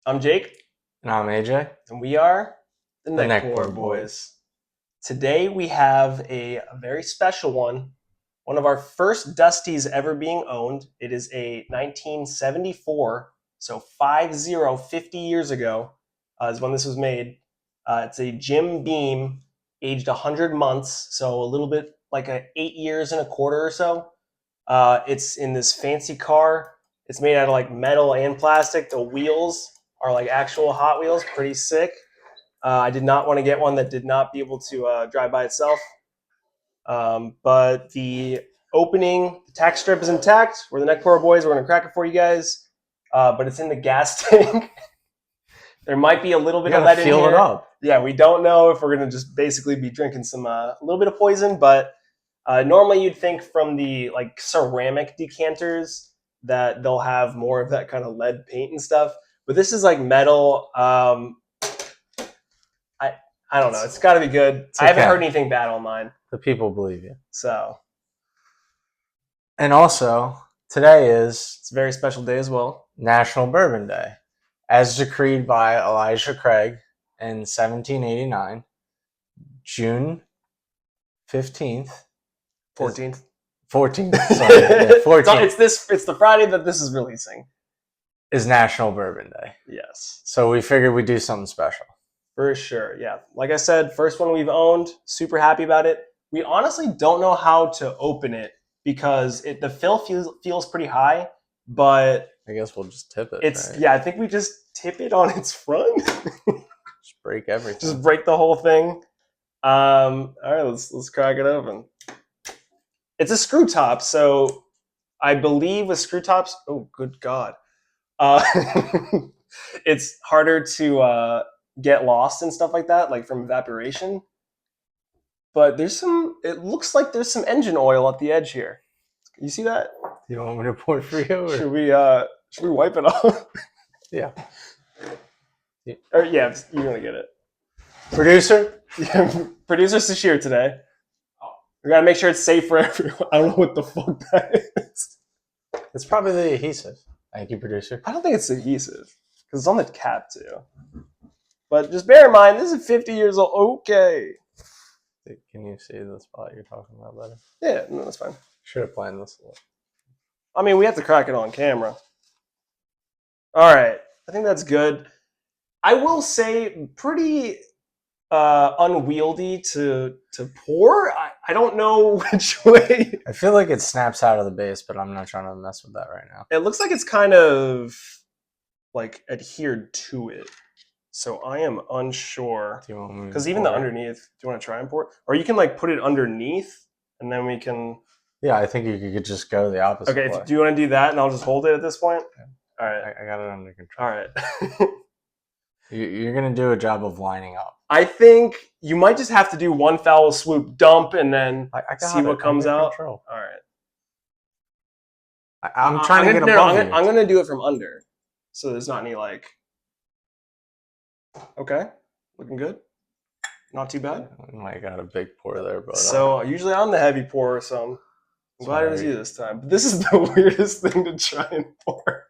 I'm Jake, And I'm AJ, and we are the the NeckPour NeckPour Boys. Boys. Today we have a very special one of our first Dusties ever being owned. It is a 1974, so 50 years ago is when this was made. It's a Jim Beam, aged 100 months, so a little bit like 8 years and a quarter or so. It's in this fancy car. It's made out of like metal and plastic. The wheels are like actual Hot Wheels, pretty sick. I did not want to get one that did not be able to drive by itself. But the the tack strip is intact. We're the NeckPour Boys. We're going to crack it for you guys. But it's in the gas tank. There might be a little You bit of gotta lead in feel it here. up. Yeah, we don't know if we're going to just basically be drinking some a little bit of poison, but normally you'd think from the like ceramic decanters that they'll have more of that kind of lead paint and stuff. But this is like metal. I I don't know. It's got to be good. It's I haven't okay. heard anything bad online. The people believe you. So And also, today is it's a very special day as well. National Bourbon Day, as decreed by Elijah Craig in 1789. June 15th is 14th. 14th. Sorry, yeah, 14th It's the Friday that this is releasing. is National Bourbon Day. Yes. So we figured we'd do something special. For sure. Yeah. Like I said, first one we've owned. Super happy about it. We honestly don't know how to open it because the fill feels pretty high, but I guess we'll just tip it. it's Right? yeah. I think we just tip it on its front. Just break everything. Just break the whole thing. All right, let's crack it open. It's a screw top, so I believe with screw tops. Oh, good God! Uh, it's harder to get lost and stuff like that, like from evaporation. But there's some. It looks like there's some engine oil at the edge here. You see that? Do you want me to pour it for you? Or? Should we wipe it off? Yeah. Or yeah, you're gonna get it. Producer? Yeah, producer Sashir today. We gotta make sure it's safe for everyone. I don't know what the fuck that is. It's probably the adhesive. Thank you, producer. I don't think it's adhesive because it's on the cap too. But just bear in mind, this is 50 years old. Okay. Can you see the spot you're talking about better? Yeah, no, that's fine. Should have planned this a little. I mean, we have to crack it on camera. All right, I think that's good. I will say, pretty unwieldy to pour. I don't know which way. I feel like it snaps out of the base, but I'm not trying to mess with that right now. It looks like it's kind of like adhered to it. So I am unsure. Do you want me because even the underneath, do you want to try and pour it? Or you can like put it underneath and then we can. Yeah, I think you could just go the opposite Okay, way. do you want to do that and I'll just hold it at this point? Yeah. All right. I got it under control. All right. You're going to do a job of lining up. I think you might just have to do one foul swoop dump and then I got see what comes out. Control. All right. I'm trying to get above you. I'm going to do it from under. So there's not any like. Okay. Looking good. Not too bad. I got a big pour there, but so usually I'm the heavy pourer, so I'm glad it was you this time. But this is the weirdest thing to try and pour.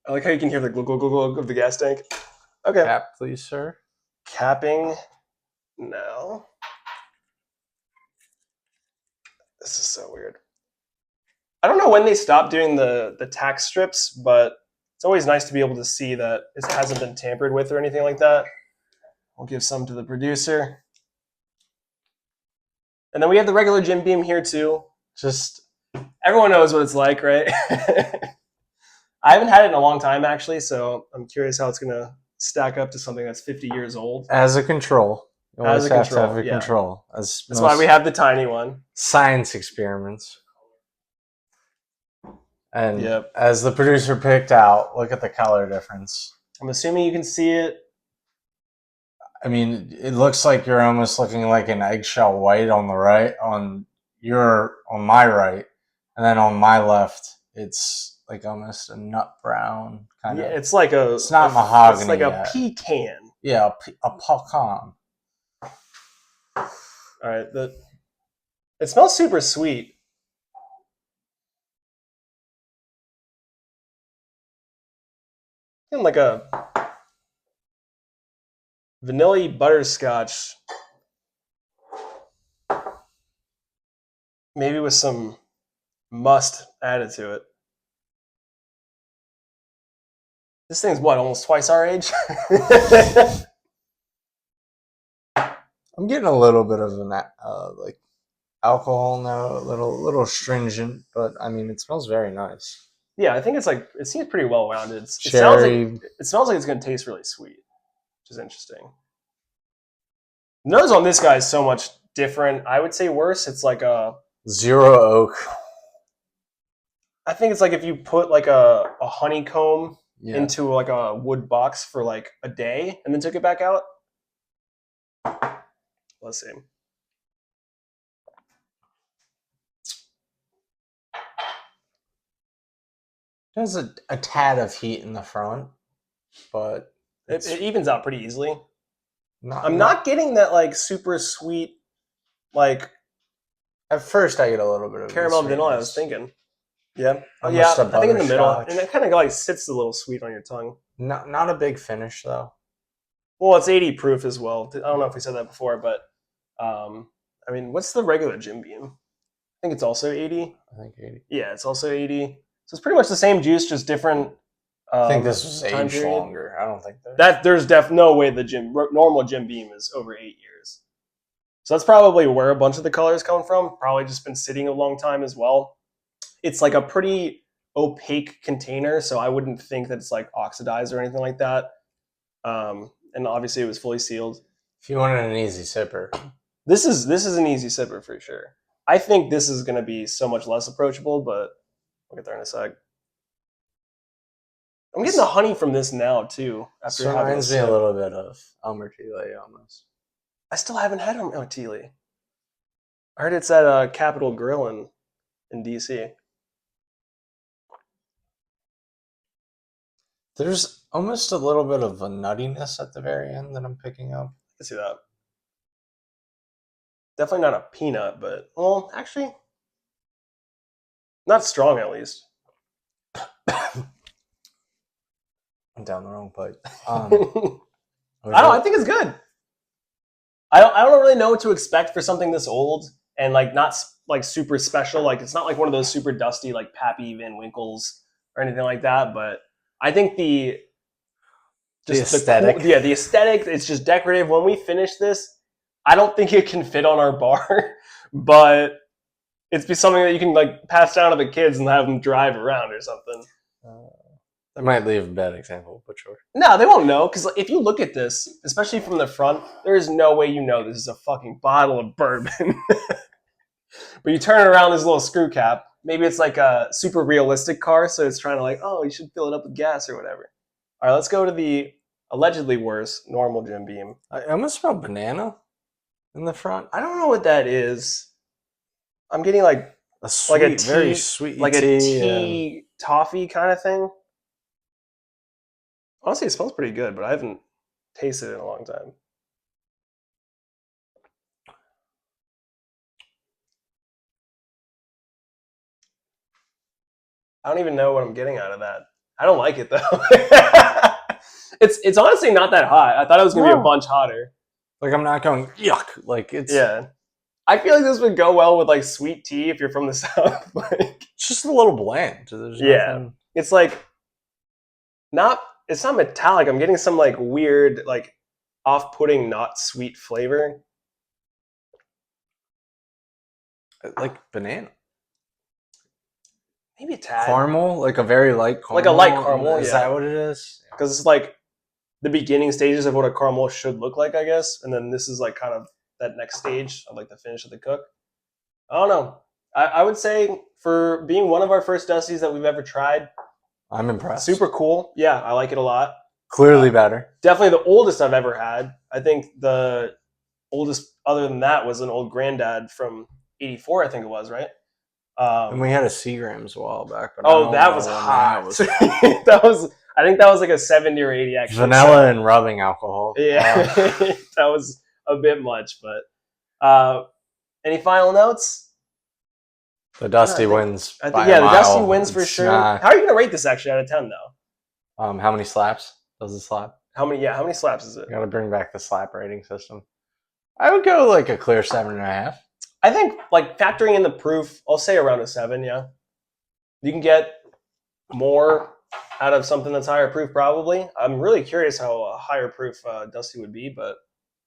I like how you can hear the glug glug glug glug of the gas tank. Okay. Cap, please, sir. Capping now. This is so weird. I don't know when they stopped doing the tack strips, but it's always nice to be able to see that it hasn't been tampered with or anything like that. I'll give some to the producer. And then we have the regular Jim Beam here too. Just everyone knows what it's like, right? I haven't had it in a long time actually, so I'm curious how it's gonna stack up to something that's 50 years old. As a control. You always have to have a yeah. control. That's why we have the tiny one. Science experiments. And as the producer picked out, look at the color difference. I'm assuming you can see it. I mean, it looks like you're almost looking like an eggshell white on the right, on my right, and then on my left, it's like almost a nut brown kind of. Yeah, it's like a. It's not mahogany. It's like a yet. pecan. Yeah, a pecan. All right, it smells super sweet. Feeling like a vanilla butterscotch, maybe with some must added to it. This thing's what, almost twice our age? I'm getting a little bit of an like alcohol now, a little stringent, but I mean it smells very nice. Yeah, I think it's like it seems pretty well rounded. It Cherry. smells like it's going to taste really sweet, which is interesting. The nose on this guy is so much different. I would say worse. It's like a Zero oak. I think it's like if you put like a honeycomb into like a wood box for like a day and then took it back out. Let's see. There's a tad of heat in the front, but it evens out pretty easily. I'm not getting that like super sweet, like at first I get a little bit of caramel vanilla. I was thinking, yeah, almost I think in the middle, butterscotch. and it kind of like sits a little sweet on your tongue. Not a big finish though. Well, it's 80 proof as well. I don't know if we said that before, but I mean, what's the regular Jim Beam? I think it's also 80. I think 80. Yeah, it's also 80. So it's pretty much the same juice, just different. I think this was aged longer. I don't think there's no way the normal Jim Beam is over 8 years. So that's probably where a bunch of the colors come from. Probably just been sitting a long time as well. It's like a pretty opaque container, so I wouldn't think that it's like oxidized or anything like that. And obviously it was fully sealed. If you wanted an easy sipper, this is an easy sipper for sure. I think this is going to be so much less approachable, but we'll get there in a sec. I'm getting the honey from this now too. After it reminds me a little bit of Almertile almost. I still haven't had Almertile. I heard it's at Capitol Grill in DC. There's almost a little bit of a nuttiness at the very end that I'm picking up. I see that. Definitely not a peanut, but well, actually, not strong at least. I'm down the wrong pipe. I think it's good. I don't really know what to expect for something this old and like not like super special. Like it's not like one of those super dusty like Pappy Van Winkles or anything like that. But I think the aesthetic, the aesthetic. It's just decorative. When we finish this, I don't think it can fit on our bar, but it's be something that you can like pass down to the kids and have them drive around or something. That might leave a bad example, but sure. No, they won't know, because if you look at this, especially from the front, there is no way you know this is a fucking bottle of bourbon. But you turn it around, this little screw cap. Maybe it's like a super realistic car, so it's trying to like, oh, you should fill it up with gas or whatever. All right, let's go to the allegedly worse normal Jim Beam. I almost smell banana in the front. I don't know what that is. I'm getting like a sweet, like a tea, very sweet, like tea, a tea toffee kind of thing. Honestly, it smells pretty good, but I haven't tasted it in a long time. I don't even know what I'm getting out of that. I don't like it though. It's honestly not that hot. I thought it was gonna be a bunch hotter. Like I'm not going yuck. Like it's I feel like this would go well with like sweet tea if you're from the South. Like it's just a little bland. There's nothing... It's like it's not metallic. I'm getting some like weird, like off-putting, not sweet flavor. Like banana. Maybe a tad. Caramel, like a very light caramel. Like a light caramel, Is that what it is? Because it's like the beginning stages of what a caramel should look like, I guess. And then this is like kind of that next stage of like the finish of the cook. I don't know. I would say for being one of our first Dusties that we've ever tried, I'm impressed. Super cool. Yeah, I like it a lot. Clearly better. Definitely the oldest I've ever had. I think the oldest other than that was an old granddad from 84, I think it was, right? And we had a Seagrams a while back. But that was hot. I think that was like a 70 or 80 actually. Vanilla and rubbing alcohol. Yeah, that was a bit much. But any final notes? The Dusty wins. The Dusty wins for sure. How are you going to rate this actually out of 10 though? How many slaps does it slap? How many? Yeah, how many slaps is it? Got to bring back the slap rating system. I would go like a clear 7.5. I think like factoring in the proof, I'll say around a 7. Yeah, you can get more out of something that's higher proof. Probably. I'm really curious how a higher proof Dusty would be, but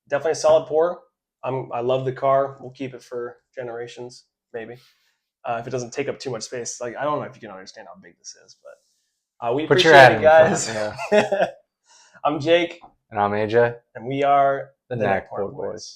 definitely a solid pour. I love the car. We'll keep it for generations, maybe. If it doesn't take up too much space. Like I don't know if you can understand how big this is, but we Put your appreciate hat it, in front. guys. Yeah. I'm Jake, And I'm AJ, and we are the the NeckPour NeckPour Boys. Boys.